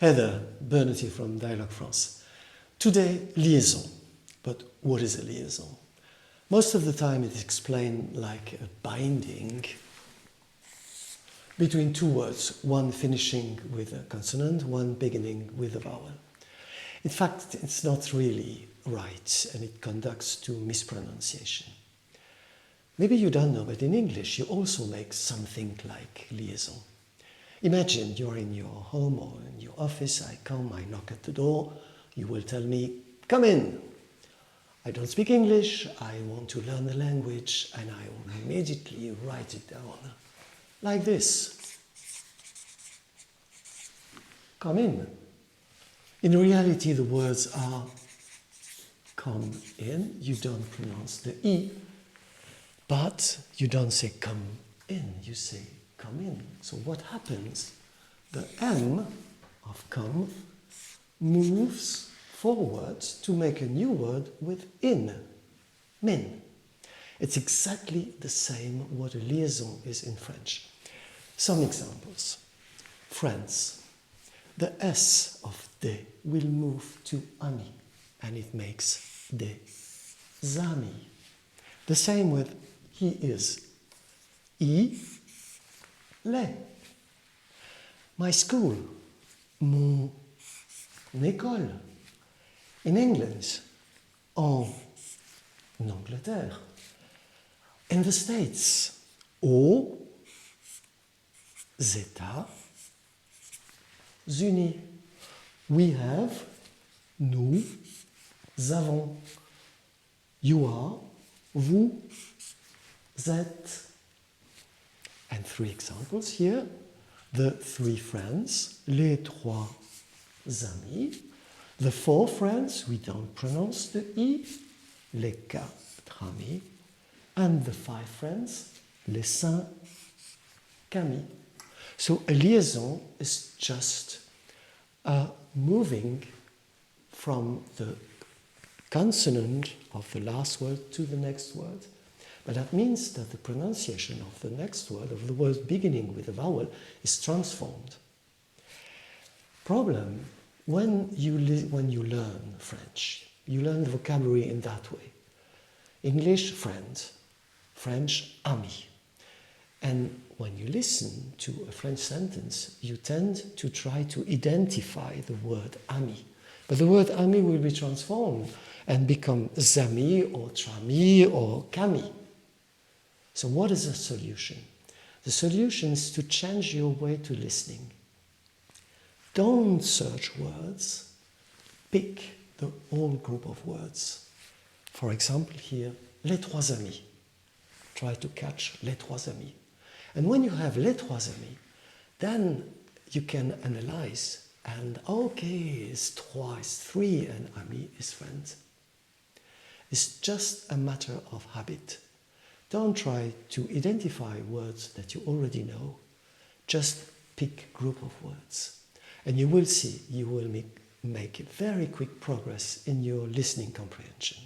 Heather Bernety from Dialogue France. Today, liaison. But what is a liaison? Most of the time it's explained like a binding between two words, one finishing with a consonant, one beginning with a vowel. In fact, it's not really right, and it conducts to mispronunciation. Maybe you don't know, but in English you also make something like liaison. Imagine you're in your home or in your office, I come, I knock at the door, you will tell me, come in. I don't speak English, I want to learn the language, and I will immediately write it down, like this. Come in. In reality, the words are come in, you don't pronounce the E, but you don't say come in, you say come in. So what happens? The M of come moves forward to make a new word with in, min. It's exactly the same what a liaison is in French. Some examples. France. The S of de will move to ami, and it makes des amis. The same with he is. Il est. My school. Mon école. In England. En Angleterre. In the States. Aux États-Unis. We have. Nous avons. You are. Vous êtes. And three examples here. The three friends. Les trois amis. The four friends, we don't pronounce the I. Les quatre amis. And the five friends. Les cinq amis. So a liaison is just moving from the consonant of the last word to the next word. But that means that the pronunciation of the next word, of the word beginning with a vowel, is transformed. Problem, when you learn French, you learn the vocabulary in that way. English, friend. French, ami. And when you listen to a French sentence, you tend to try to identify the word ami. But the word ami will be transformed and become zami or trami or kami. So what is the solution? The solution is to change your way to listening. Don't search words, pick the whole group of words. For example here, les trois amis. Try to catch les trois amis. And when you have les trois amis, then you can analyze and okay, it's trois is three and ami is friend. It's just a matter of habit. Don't try to identify words that you already know. Just pick a group of words. And you will see, you will make very quick progress in your listening comprehension.